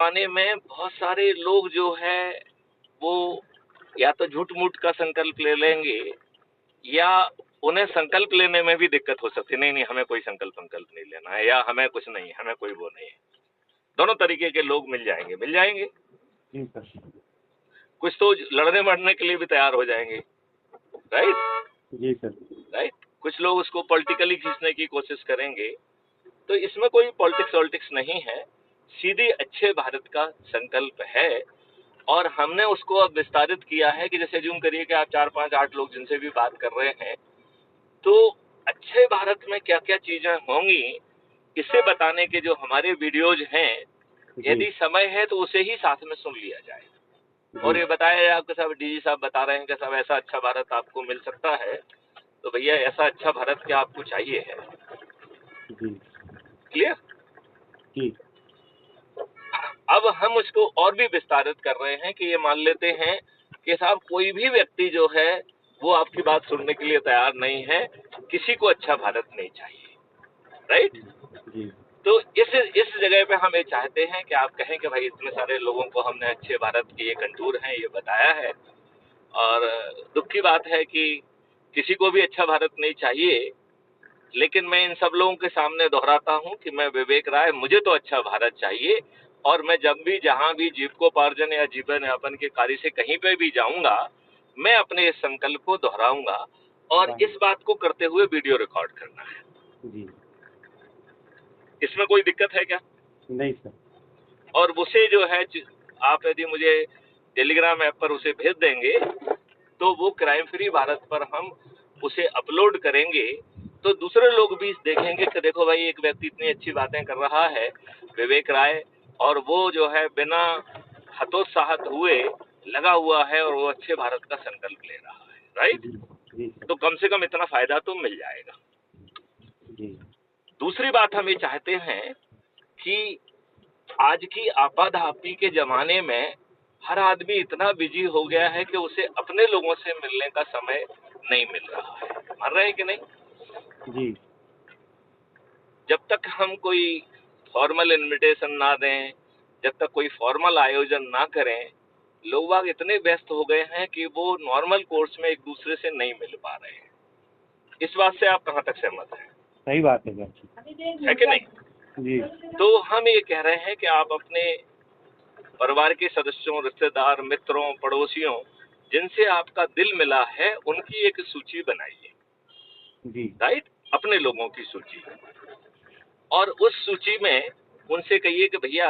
जमाने में बहुत सारे लोग जो है वो या तो झूठ मूठ का संकल्प ले लेंगे, या उन्हें संकल्प लेने में भी दिक्कत हो सकती है। नहीं नहीं, हमें कोई संकल्प नहीं लेना है, या हमें कुछ नहीं, हमें कोई वो नहीं है। दोनों तरीके के लोग मिल जाएंगे, मिल जाएंगे। जी सर। कुछ तो लड़ने मरने के लिए भी तैयार हो जाएंगे, राइट। जी सर। राइट। कुछ लोग उसको पॉलिटिकली खींचने की कोशिश करेंगे। तो इसमें कोई पॉलिटिक्स नहीं है, सीधी अच्छे भारत का संकल्प है। और हमने उसको अब विस्तारित किया है कि जैसे जूम करिए कि आप 4 5 8 लोग जिनसे भी बात कर रहे हैं, तो अच्छे भारत में क्या क्या चीजें होंगी इसे बताने के जो हमारे वीडियोज हैं, जी यदि समय है तो उसे ही साथ में सुन लिया जाए और जी ये बताया जाए आपके साहब, डीजी साहब बता रहे हैं कि साहब ऐसा अच्छा भारत आपको मिल सकता है। तो भैया ऐसा अच्छा भारत क्या आपको चाहिए है? जी क्लियर। जी अब हम उसको और भी विस्तारित कर रहे हैं कि ये मान लेते हैं कि साहब कोई भी व्यक्ति जो है वो आपकी बात सुनने के लिए तैयार नहीं है, किसी को अच्छा भारत नहीं चाहिए, राइट। जी तो इस जगह पे हम ये चाहते हैं कि आप कहें कि भाई इतने सारे लोगों को हमने अच्छे भारत के ये कंटूर हैं ये बताया है, और दुख की बात है कि किसी को भी अच्छा भारत नहीं चाहिए। लेकिन मैं इन सब लोगों के सामने दोहराता हूं कि मैं विवेक राय, मुझे तो अच्छा भारत चाहिए। और मैं जब भी जहां भी जीविकोपार्जन या जीवन यापन के कार्य से कहीं पे भी जाऊंगा, मैं अपने इस संकल्प को दोहराऊंगा और हाँ। इस बात को करते हुए वीडियो रिकॉर्ड करना है। जी इसमें कोई दिक्कत है क्या? नहीं सर। और उसे जो है आप यदि मुझे टेलीग्राम ऐप पर उसे भेज देंगे तो वो क्राइम फ्री भारत पर हम उसे अपलोड करेंगे, तो दूसरे लोग भी देखेंगे कि देखो भाई एक व्यक्ति इतनी अच्छी बातें कर रहा है, विवेक राय, और वो जो है बिना हतोत्साहित हुए लगा हुआ है और वो अच्छे भारत का संकल्प ले रहा है, राइट। जी जी सर। तो कम से कम इतना फायदा तो मिल जाएगा। जी दूसरी बात हम ये चाहते हैं कि आज की आपाधापी के जमाने में हर आदमी इतना बिजी हो गया है कि उसे अपने लोगों से मिलने का समय नहीं मिल रहा है। मान रहे हैं कि नहीं? जी जब तक हम कोई फॉर्मल इनविटेशन ना दें, जब तक कोई फॉर्मल आयोजन ना करें, लोग बाग इतने व्यस्त हो गए हैं कि वो नॉर्मल कोर्स में एक दूसरे से नहीं मिल पा रहे हैं। इस बात से आप कहाँ तक सहमत हैं? सही बात है सर। है कि नहीं? जी तो हम ये कह रहे हैं कि आप अपने परिवार के सदस्यों, रिश्तेदार, मित्रों, पड़ोसियों जिनसे आपका दिल मिला है उनकी एक सूची बनाइए, जी राइट। अपने लोगों की सूची, और उस सूची में उनसे कहिए कि भैया